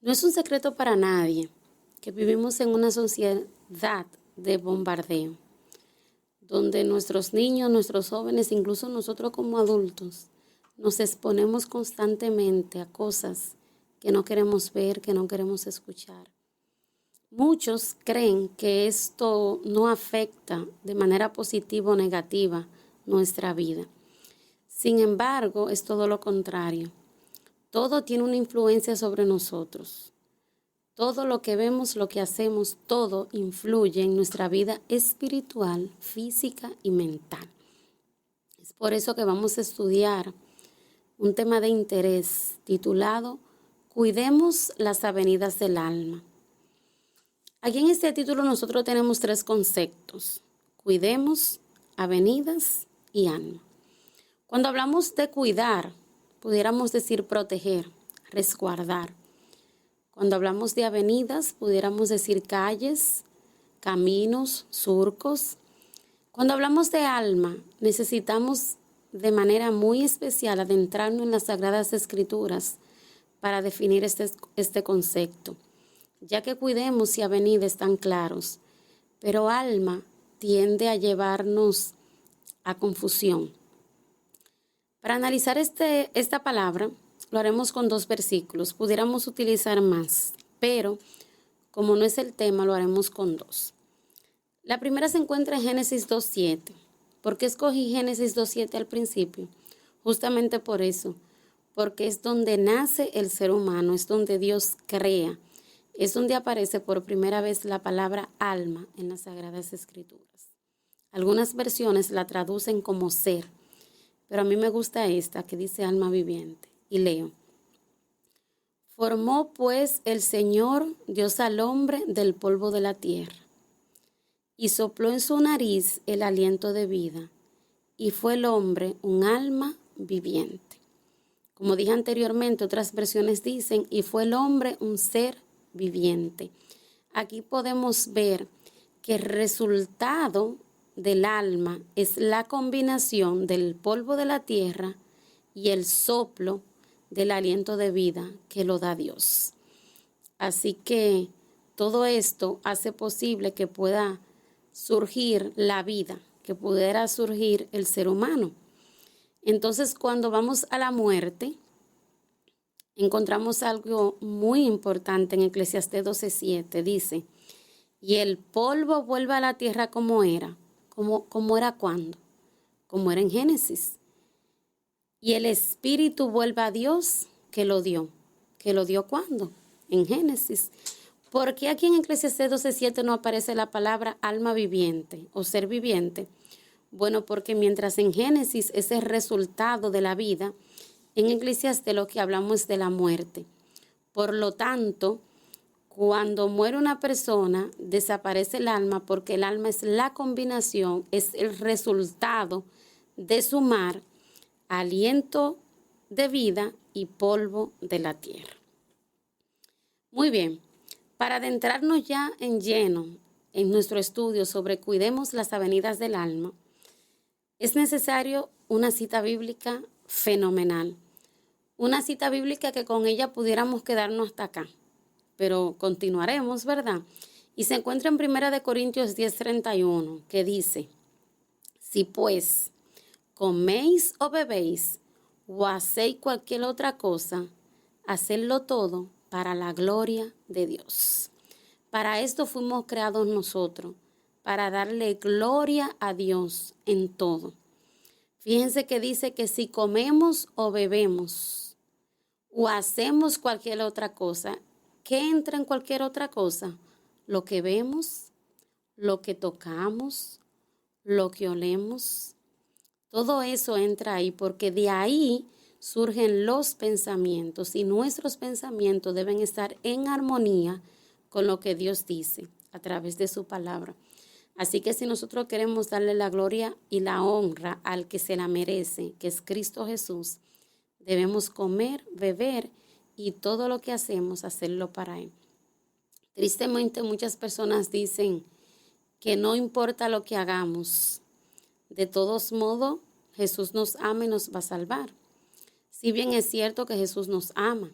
No es un secreto para nadie que vivimos en una sociedad de bombardeo, donde nuestros niños, nuestros jóvenes, incluso nosotros como adultos, nos exponemos constantemente a cosas que no queremos ver, que no queremos escuchar. Muchos creen que esto no afecta de manera positiva o negativa nuestra vida. Sin embargo, es todo lo contrario. Todo tiene una influencia sobre nosotros. Todo lo que vemos, lo que hacemos, todo influye en nuestra vida espiritual, física y mental. Es por eso que vamos a estudiar un tema de interés titulado Cuidemos las avenidas del alma. Aquí en este título nosotros tenemos 3 conceptos: cuidemos, avenidas y alma. Cuando hablamos de cuidar, pudiéramos decir proteger, resguardar. Cuando hablamos de avenidas, pudiéramos decir calles, caminos, surcos. Cuando hablamos de alma, necesitamos de manera muy especial adentrarnos en las Sagradas Escrituras para definir este concepto, ya que cuidemos y avenidas están claros, pero alma tiende a llevarnos a confusión. Para analizar esta palabra, lo haremos con 2 versículos. Pudiéramos utilizar más, pero como no es el tema, lo haremos con 2. La primera se encuentra en Génesis 2:7. ¿Por qué escogí Génesis 2:7 al principio? Justamente por eso, porque es donde nace el ser humano, es donde Dios crea, es donde aparece por primera vez la palabra alma en las Sagradas Escrituras. Algunas versiones la traducen como ser, pero a mí me gusta esta que dice alma viviente. Y leo: Formó pues el Señor Dios al hombre del polvo de la tierra, y sopló en su nariz el aliento de vida, y fue el hombre un alma viviente. Como dije anteriormente, otras versiones dicen, y fue el hombre un ser viviente. Aquí podemos ver que el resultado del alma es la combinación del polvo de la tierra y el soplo del aliento de vida que lo da Dios. Así que todo esto hace posible que pueda surgir la vida, que pudiera surgir el ser humano. Entonces, cuando vamos a la muerte, encontramos algo muy importante en Eclesiastés 12:7. Dice, y el polvo vuelve a la tierra como era. ¿Cómo era cuándo? Como era en Génesis. Y el espíritu vuelve a Dios que lo dio. ¿Que lo dio cuándo? En Génesis. ¿Por qué aquí en Eclesiastés 12:7 no aparece la palabra alma viviente o ser viviente? Bueno, porque mientras en Génesis es el resultado de la vida, en Eclesiastés lo que hablamos es de la muerte. Por lo tanto, cuando muere una persona, desaparece el alma, porque el alma es la combinación, es el resultado de sumar aliento de vida y polvo de la tierra. Muy bien, para adentrarnos ya en lleno en nuestro estudio sobre cuidemos las avenidas del alma, es necesario una cita bíblica fenomenal. Una cita bíblica que con ella pudiéramos quedarnos hasta acá, pero continuaremos, ¿verdad? Y se encuentra en 1 Corintios 10:31, que dice, si pues coméis o bebéis o hacéis cualquier otra cosa, hacedlo todo para la gloria de Dios. Para esto fuimos creados nosotros, para darle gloria a Dios en todo. Fíjense que dice que si comemos o bebemos o hacemos cualquier otra cosa, ¿qué entra en cualquier otra cosa? Lo que vemos, lo que tocamos, lo que olemos. Todo eso entra ahí porque de ahí surgen los pensamientos y nuestros pensamientos deben estar en armonía con lo que Dios dice a través de su palabra. Así que si nosotros queremos darle la gloria y la honra al que se la merece, que es Cristo Jesús, debemos comer, beber y todo lo que hacemos, hacerlo para Él. Tristemente, muchas personas dicen que no importa lo que hagamos, de todos modos, Jesús nos ama y nos va a salvar. Si bien es cierto que Jesús nos ama,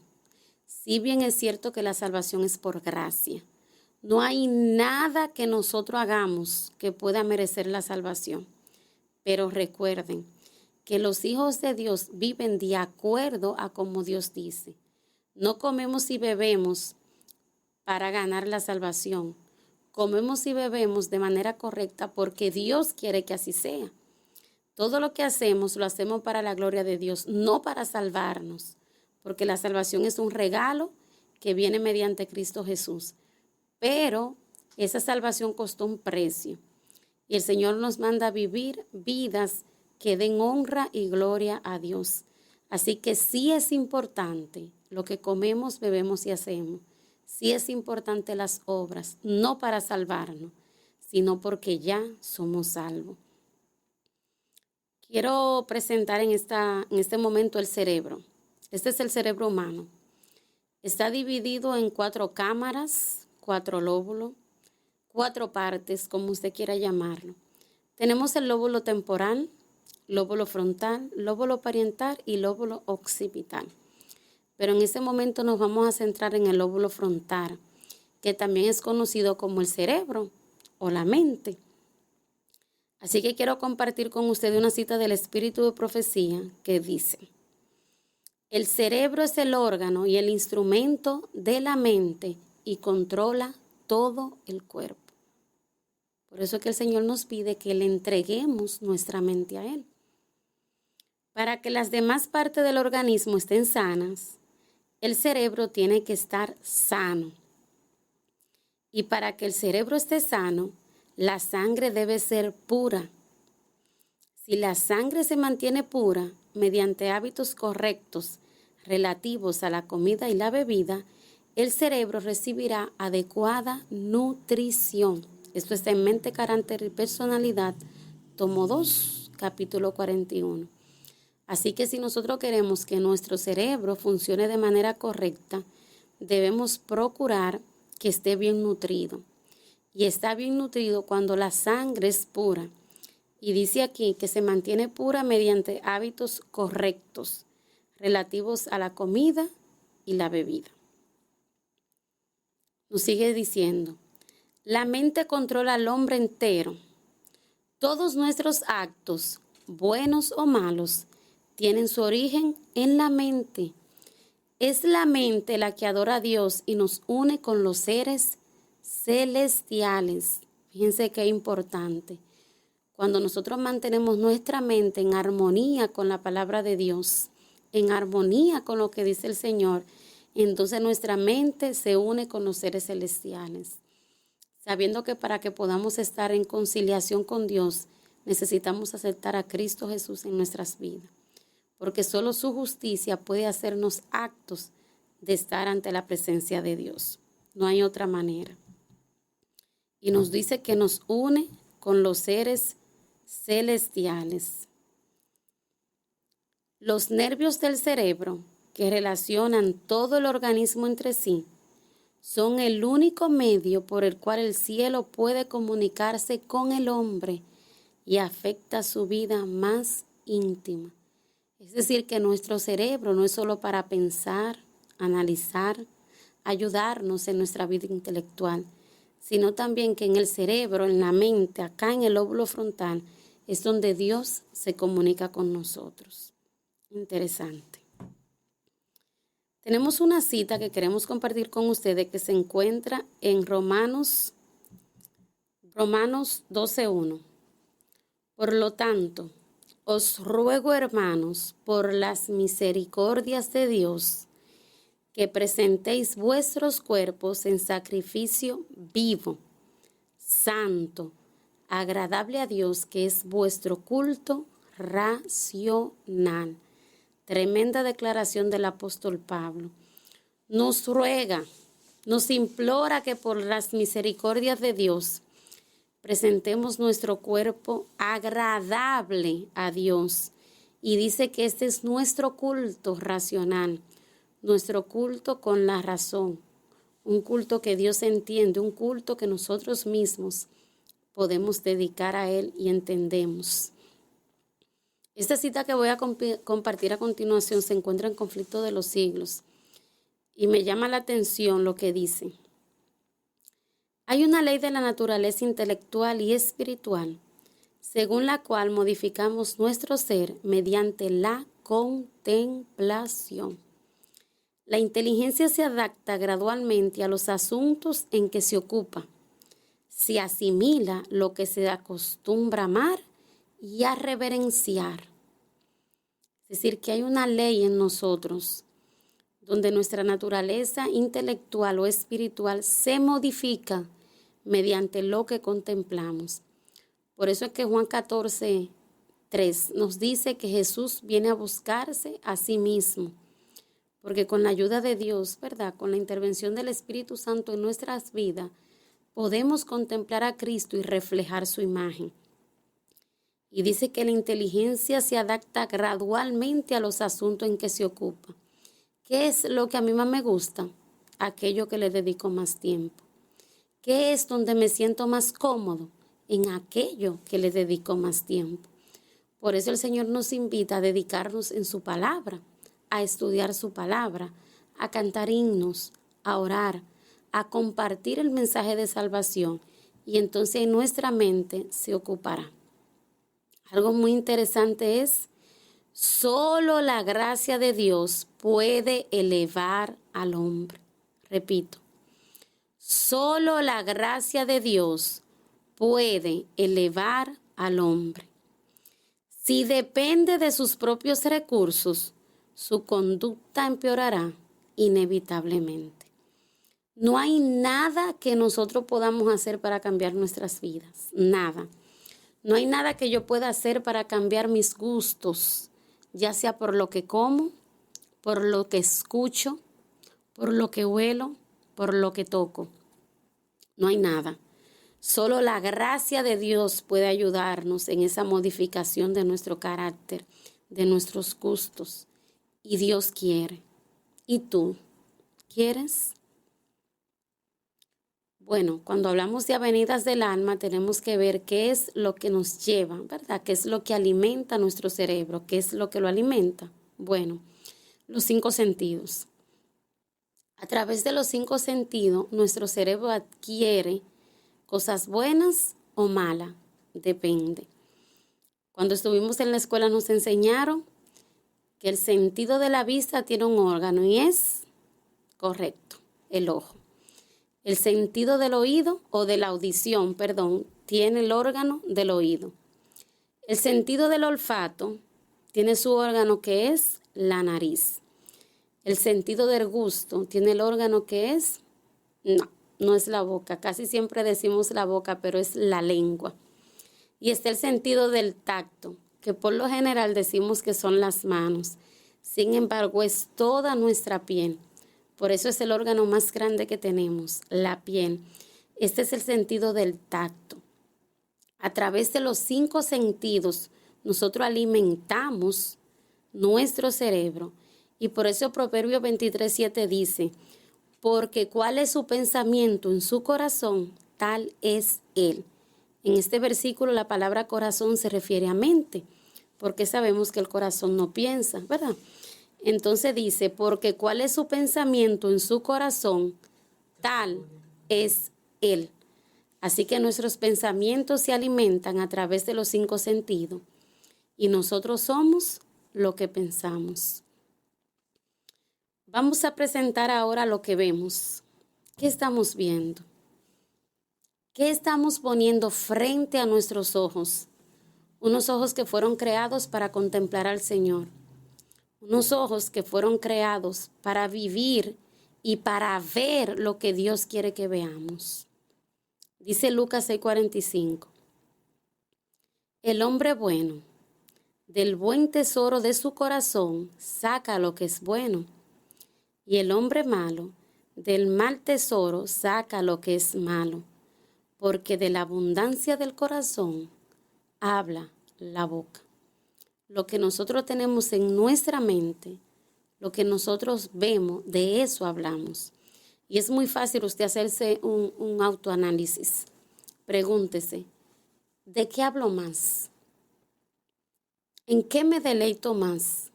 Si bien es cierto que la salvación es por gracia, no hay nada que nosotros hagamos que pueda merecer la salvación. Pero recuerden que los hijos de Dios viven de acuerdo a como Dios dice. No comemos y bebemos para ganar la salvación. Comemos y bebemos de manera correcta porque Dios quiere que así sea. Todo lo que hacemos lo hacemos para la gloria de Dios, no para salvarnos, porque la salvación es un regalo que viene mediante Cristo Jesús. Pero esa salvación costó un precio y el Señor nos manda a vivir vidas que den honra y gloria a Dios. Así que sí es importante lo que comemos, bebemos y hacemos. Sí es importante las obras, no para salvarnos, sino porque ya somos salvos. Quiero presentar en este momento el cerebro. Este es el cerebro humano. Está dividido en 4 cámaras, 4 lóbulos, 4 partes, como usted quiera llamarlo. Tenemos el lóbulo temporal, lóbulo frontal, lóbulo parietal y lóbulo occipital. Pero en este momento nos vamos a centrar en el lóbulo frontal, que también es conocido como el cerebro o la mente. Así que quiero compartir con ustedes una cita del Espíritu de Profecía que dice: el cerebro es el órgano y el instrumento de la mente y controla todo el cuerpo. Por eso es que el Señor nos pide que le entreguemos nuestra mente a Él. Para que las demás partes del organismo estén sanas, el cerebro tiene que estar sano. Y para que el cerebro esté sano, la sangre debe ser pura. Si la sangre se mantiene pura mediante hábitos correctos relativos a la comida y la bebida, el cerebro recibirá adecuada nutrición. Esto está en Mente, Carácter y Personalidad, tomo 2, capítulo 41. Así que si nosotros queremos que nuestro cerebro funcione de manera correcta, debemos procurar que esté bien nutrido. Y está bien nutrido cuando la sangre es pura. Y dice aquí que se mantiene pura mediante hábitos correctos relativos a la comida y la bebida. Nos sigue diciendo: la mente controla al hombre entero. Todos nuestros actos, buenos o malos, tienen su origen en la mente. Es la mente la que adora a Dios y nos une con los seres celestiales. Fíjense qué importante. Cuando nosotros mantenemos nuestra mente en armonía con la palabra de Dios, en armonía con lo que dice el Señor, entonces nuestra mente se une con los seres celestiales. Sabiendo que para que podamos estar en conciliación con Dios, necesitamos aceptar a Cristo Jesús en nuestras vidas. Porque solo su justicia puede hacernos actos de estar ante la presencia de Dios. No hay otra manera. Y nos dice que nos une con los seres celestiales. Los nervios del cerebro, que relacionan todo el organismo entre sí, son el único medio por el cual el cielo puede comunicarse con el hombre y afecta su vida más íntima. Es decir, que nuestro cerebro no es solo para pensar, analizar, ayudarnos en nuestra vida intelectual, sino también que en el cerebro, en la mente, acá en el lóbulo frontal, es donde Dios se comunica con nosotros. Interesante. Tenemos una cita que queremos compartir con ustedes que se encuentra en Romanos 12:1. Por lo tanto, os ruego, hermanos, por las misericordias de Dios, que presentéis vuestros cuerpos en sacrificio vivo, santo, agradable a Dios, que es vuestro culto racional. Tremenda declaración del apóstol Pablo. Nos ruega, nos implora que por las misericordias de Dios presentemos nuestro cuerpo agradable a Dios. Y dice que este es nuestro culto racional, nuestro culto con la razón, un culto que Dios entiende, un culto que nosotros mismos podemos dedicar a Él y entendemos. Esta cita que voy a compartir a continuación se encuentra en Conflicto de los Siglos. y me llama la atención lo que dice. Hay una ley de la naturaleza intelectual y espiritual, según la cual modificamos nuestro ser mediante la contemplación. La inteligencia se adapta gradualmente a los asuntos en que se ocupa. Se asimila lo que se acostumbra a amar y a reverenciar. Es decir, que hay una ley en nosotros donde nuestra naturaleza intelectual o espiritual se modifica mediante lo que contemplamos. Por eso es que Juan 14:3 nos dice que Jesús viene a buscarse a sí mismo, porque con la ayuda de Dios, ¿verdad?, con la intervención del Espíritu Santo en nuestras vidas, podemos contemplar a Cristo y reflejar su imagen. Y dice que la inteligencia se adapta gradualmente a los asuntos en que se ocupa. ¿Qué es lo que a mí más me gusta? Aquello que le dedico más tiempo. ¿Qué es donde me siento más cómodo? En aquello que le dedico más tiempo. Por eso el Señor nos invita a dedicarnos en su palabra, a estudiar su palabra, a cantar himnos, a orar, a compartir el mensaje de salvación, y entonces en nuestra mente se ocupará. Algo muy interesante es, solo la gracia de Dios puede elevar al hombre. Repito, solo la gracia de Dios puede elevar al hombre. Si depende de sus propios recursos, su conducta empeorará inevitablemente. No hay nada que nosotros podamos hacer para cambiar nuestras vidas, nada. No hay nada que yo pueda hacer para cambiar mis gustos, ya sea por lo que como, por lo que escucho, por lo que huelo, por lo que toco. No hay nada. Solo la gracia de Dios puede ayudarnos en esa modificación de nuestro carácter, de nuestros gustos. Y Dios quiere. ¿Y tú? ¿Quieres? Bueno, cuando hablamos de avenidas del alma, tenemos que ver qué es lo que nos lleva, ¿verdad? ¿Qué es lo que alimenta nuestro cerebro? ¿Qué es lo que lo alimenta? Bueno, los 5 sentidos. A través de los 5 sentidos, nuestro cerebro adquiere cosas buenas o malas, depende. Cuando estuvimos en la escuela nos enseñaron que el sentido de la vista tiene un órgano y es correcto, el ojo. El sentido del oído o de la audición, tiene el órgano del oído. El sentido del olfato tiene su órgano que es la nariz. El sentido del gusto tiene el órgano que es, no es la boca. Casi siempre decimos la boca, pero es la lengua. Y está el sentido del tacto, que por lo general decimos que son las manos. Sin embargo, es toda nuestra piel. Por eso es el órgano más grande que tenemos, la piel. Este es el sentido del tacto. A través de los 5 sentidos, nosotros alimentamos nuestro cerebro. Y por eso Proverbios 23:7 dice, porque cuál es su pensamiento en su corazón, tal es él. En este versículo la palabra corazón se refiere a mente, porque sabemos que el corazón no piensa, ¿verdad? Entonces dice, porque cuál es su pensamiento en su corazón, tal es él. Así que nuestros pensamientos se alimentan a través de los 5 sentidos y nosotros somos lo que pensamos. Vamos a presentar ahora lo que vemos. ¿Qué estamos viendo? ¿Qué estamos poniendo frente a nuestros ojos? Unos ojos que fueron creados para contemplar al Señor. Unos ojos que fueron creados para vivir y para ver lo que Dios quiere que veamos. Dice Lucas 6:45. El hombre bueno, del buen tesoro de su corazón, saca lo que es bueno. Y el hombre malo, del mal tesoro, saca lo que es malo. Porque de la abundancia del corazón, habla la boca. Lo que nosotros tenemos en nuestra mente, lo que nosotros vemos, de eso hablamos. Y es muy fácil usted hacerse un autoanálisis. Pregúntese, ¿de qué hablo más? ¿En qué me deleito más?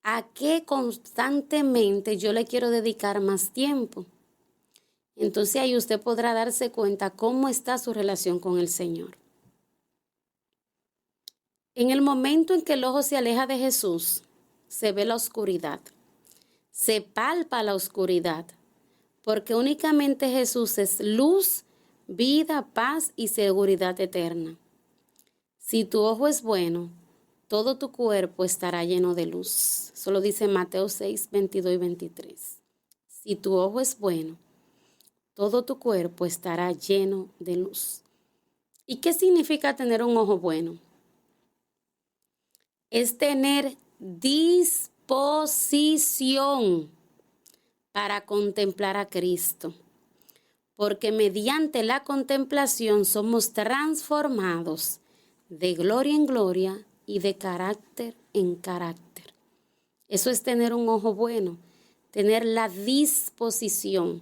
¿A qué constantemente yo le quiero dedicar más tiempo? Entonces ahí usted podrá darse cuenta cómo está su relación con el Señor. En el momento en que el ojo se aleja de Jesús, se ve la oscuridad, se palpa la oscuridad, porque únicamente Jesús es luz, vida, paz y seguridad eterna. Si tu ojo es bueno, todo tu cuerpo estará lleno de luz. Eso lo dice Mateo 6, 22 y 23. Si tu ojo es bueno, todo tu cuerpo estará lleno de luz. ¿Y qué significa tener un ojo bueno? Es tener disposición para contemplar a Cristo, porque mediante la contemplación somos transformados de gloria en gloria y de carácter en carácter. Eso es tener un ojo bueno, tener la disposición,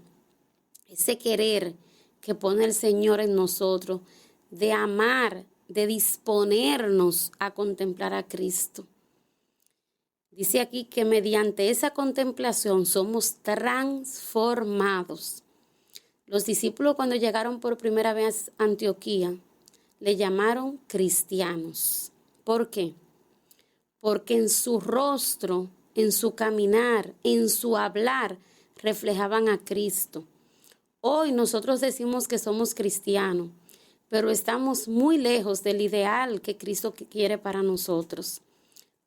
ese querer que pone el Señor en nosotros, de amar, de disponernos a contemplar a Cristo. Dice aquí que mediante esa contemplación somos transformados. Los discípulos cuando llegaron por primera vez a Antioquía, le llamaron cristianos. ¿Por qué? Porque en su rostro, en su caminar, en su hablar, reflejaban a Cristo. Hoy nosotros decimos que somos cristianos, pero estamos muy lejos del ideal que Cristo quiere para nosotros.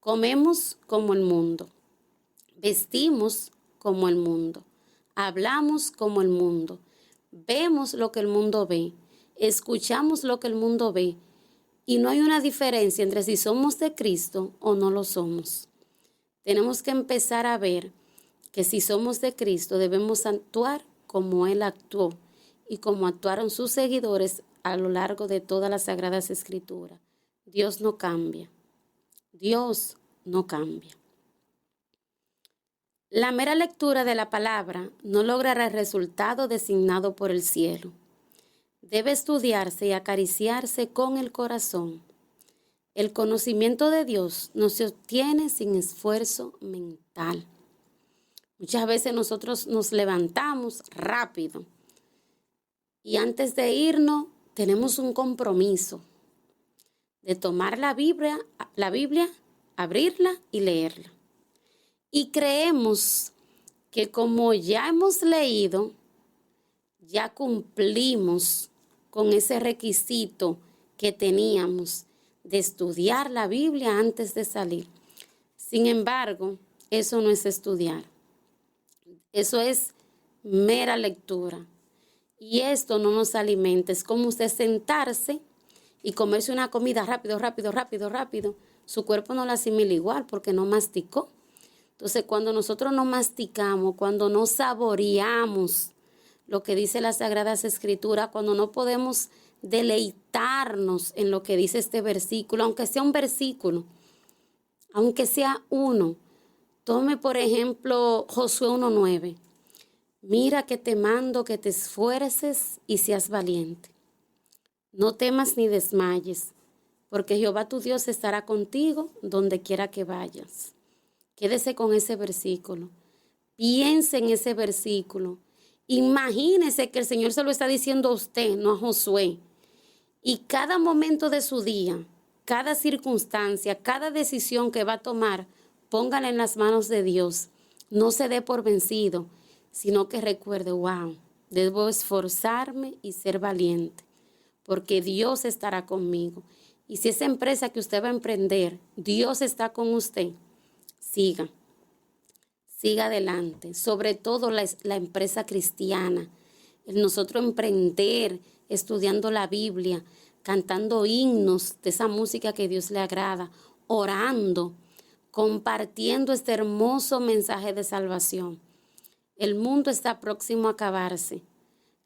Comemos como el mundo, vestimos como el mundo, hablamos como el mundo, vemos lo que el mundo ve, escuchamos lo que el mundo ve, y no hay una diferencia entre si somos de Cristo o no lo somos. Tenemos que empezar a ver que si somos de Cristo debemos actuar como Él actuó y como actuaron sus seguidores a lo largo de todas las Sagradas Escrituras. Dios no cambia. Dios no cambia. La mera lectura de la palabra no logrará el resultado designado por el cielo. Debe estudiarse y acariciarse con el corazón. El conocimiento de Dios no se obtiene sin esfuerzo mental. Muchas veces nosotros nos levantamos rápido y antes de irnos tenemos un compromiso de tomar la Biblia, abrirla y leerla. Y creemos que como ya hemos leído, ya cumplimos con ese requisito que teníamos de estudiar la Biblia antes de salir. Sin embargo, eso no es estudiar. Eso es mera lectura. Y esto no nos alimenta. Es como usted sentarse y comerse una comida rápido. Su cuerpo no la asimila igual porque no masticó. Entonces, cuando nosotros no masticamos, cuando no saboreamos lo que dice las Sagradas Escrituras, cuando no podemos deleitarnos en lo que dice este versículo, aunque sea un versículo, aunque sea uno. Tome, por ejemplo, Josué 1:9. Mira que te mando que te esfuerces y seas valiente. No temas ni desmayes, porque Jehová tu Dios estará contigo donde quiera que vayas. Quédese con ese versículo. Piense en ese versículo. Imagínese que el Señor se lo está diciendo a usted, no a Josué. Y cada momento de su día, cada circunstancia, cada decisión que va a tomar, póngala en las manos de Dios. No se dé por vencido, sino que recuerde, wow, debo esforzarme y ser valiente, porque Dios estará conmigo. Y si esa empresa que usted va a emprender, Dios está con usted, siga adelante. Sobre todo la empresa cristiana, el nosotros emprender, estudiando la Biblia, cantando himnos de esa música que Dios le agrada, orando, compartiendo este hermoso mensaje de salvación. El mundo está próximo a acabarse.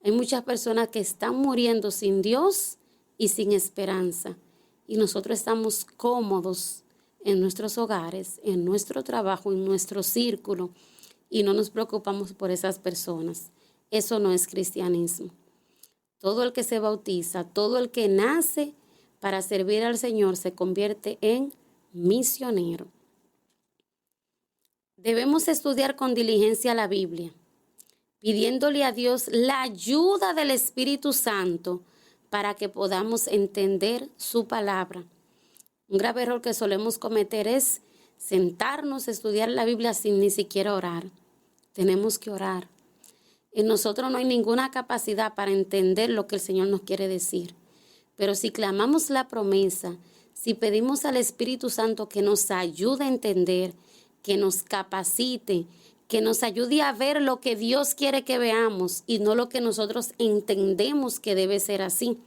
Hay muchas personas que están muriendo sin Dios y sin esperanza. Y nosotros estamos cómodos en nuestros hogares, en nuestro trabajo, en nuestro círculo, y no nos preocupamos por esas personas. Eso no es cristianismo. Todo el que se bautiza, todo el que nace para servir al Señor se convierte en misionero. Debemos estudiar con diligencia la Biblia, pidiéndole a Dios la ayuda del Espíritu Santo para que podamos entender su palabra. Un grave error que solemos cometer es sentarnos a estudiar la Biblia sin ni siquiera orar. Tenemos que orar. En nosotros no hay ninguna capacidad para entender lo que el Señor nos quiere decir. Pero si clamamos la promesa, si pedimos al Espíritu Santo que nos ayude a entender, que nos capacite, que nos ayude a ver lo que Dios quiere que veamos y no lo que nosotros entendemos que debe ser así.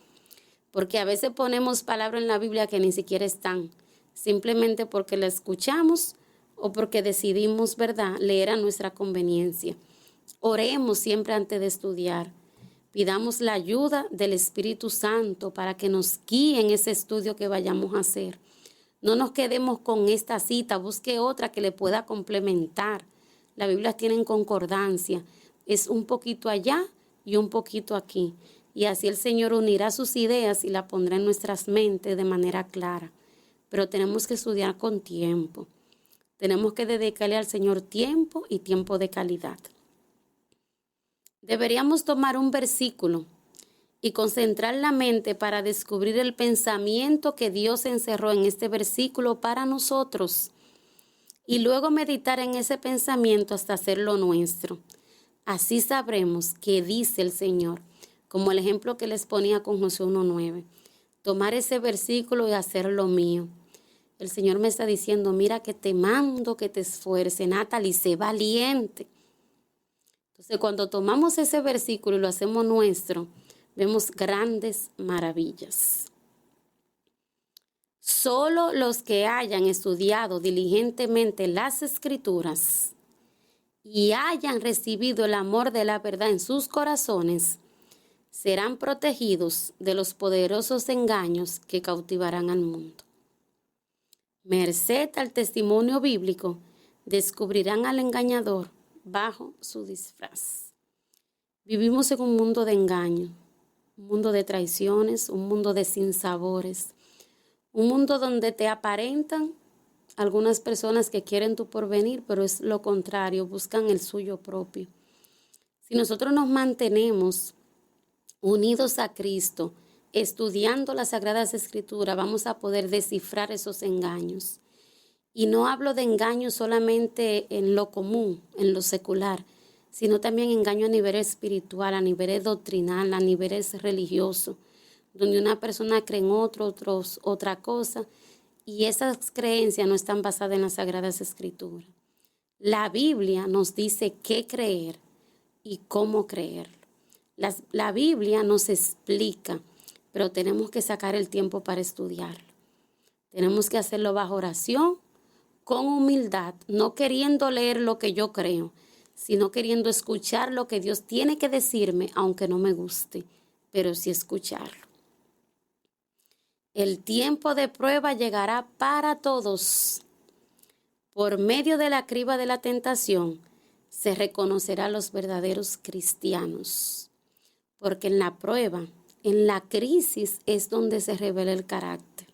Porque a veces ponemos palabras en la Biblia que ni siquiera están, simplemente porque la escuchamos o porque decidimos, ¿verdad?, leer a nuestra conveniencia. Oremos siempre antes de estudiar. Pidamos la ayuda del Espíritu Santo para que nos guíe en ese estudio que vayamos a hacer. No nos quedemos con esta cita, busque otra que le pueda complementar. La Biblia tiene concordancia, es un poquito allá y un poquito aquí. Y así el Señor unirá sus ideas y la pondrá en nuestras mentes de manera clara. Pero tenemos que estudiar con tiempo. Tenemos que dedicarle al Señor tiempo y tiempo de calidad. Deberíamos tomar un versículo y concentrar la mente para descubrir el pensamiento que Dios encerró en este versículo para nosotros y luego meditar en ese pensamiento hasta hacerlo nuestro. Así sabremos qué dice el Señor, como el ejemplo que les ponía con Josué 1:9. Tomar ese versículo y hacerlo mío. El Señor me está diciendo, mira que te mando que te esfuerces, Natalie, sé valiente. Entonces, cuando tomamos ese versículo y lo hacemos nuestro, vemos grandes maravillas. Solo los que hayan estudiado diligentemente las Escrituras y hayan recibido el amor de la verdad en sus corazones, serán protegidos de los poderosos engaños que cautivarán al mundo. Merced al testimonio bíblico, descubrirán al engañador bajo su disfraz. Vivimos en un mundo de engaño, un mundo de traiciones, un mundo de sinsabores, un mundo donde te aparentan algunas personas que quieren tu porvenir, pero es lo contrario, buscan el suyo propio. Si nosotros nos mantenemos unidos a Cristo, estudiando las Sagradas Escrituras, vamos a poder descifrar esos engaños. Y no hablo de engaño solamente en lo común, en lo secular, sino también engaño a nivel espiritual, a nivel doctrinal, a nivel religioso, donde una persona cree en otra cosa, y esas creencias no están basadas en las Sagradas Escrituras. La Biblia nos dice qué creer y cómo creerlo. La Biblia nos explica, pero tenemos que sacar el tiempo para estudiarlo. Tenemos que hacerlo bajo oración, con humildad, no queriendo leer lo que yo creo, sino queriendo escuchar lo que Dios tiene que decirme, aunque no me guste, pero sí escucharlo. El tiempo de prueba llegará para todos. Por medio de la criba de la tentación, se reconocerá a los verdaderos cristianos, porque en la prueba, en la crisis es donde se revela el carácter.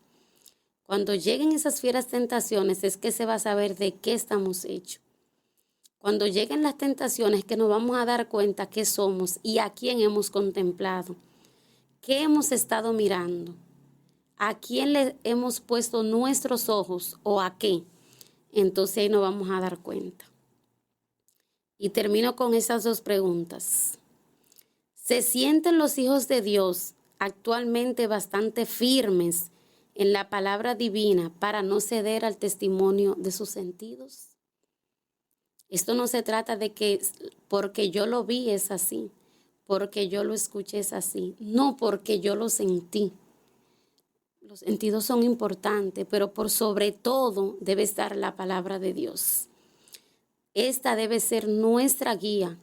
Cuando lleguen esas fieras tentaciones es que se va a saber de qué estamos hechos. Cuando lleguen las tentaciones es que nos vamos a dar cuenta qué somos y a quién hemos contemplado, qué hemos estado mirando, a quién le hemos puesto nuestros ojos o a qué. Entonces ahí nos vamos a dar cuenta. Y termino con esas dos preguntas. ¿Se sienten los hijos de Dios actualmente bastante firmes en la palabra divina para no ceder al testimonio de sus sentidos? Esto no se trata de que porque yo lo vi es así, porque yo lo escuché es así, no porque yo lo sentí. Los sentidos son importantes, pero por sobre todo debe estar la palabra de Dios. Esta debe ser nuestra guía.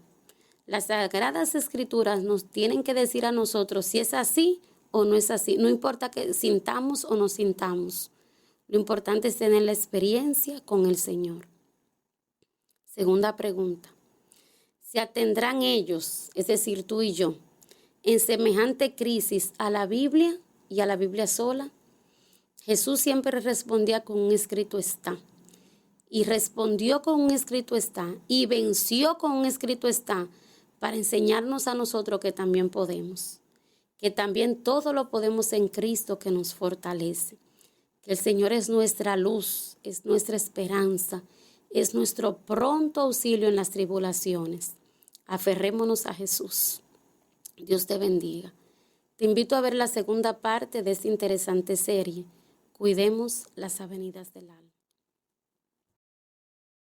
Las Sagradas Escrituras nos tienen que decir a nosotros si es así o no es así. No importa que sintamos o no sintamos. Lo importante es tener la experiencia con el Señor. Segunda pregunta. ¿Se atendrán ellos, es decir, tú y yo, en semejante crisis a la Biblia y a la Biblia sola? Jesús siempre respondía con un escrito está. y respondió con un escrito está y venció con un escrito está para enseñarnos a nosotros que también podemos, que también todo lo podemos en Cristo que nos fortalece, que el Señor es nuestra luz, es nuestra esperanza, es nuestro pronto auxilio en las tribulaciones. Aferrémonos a Jesús. Dios te bendiga. Te invito a ver la segunda parte de esta interesante serie. Cuidemos las avenidas del alma.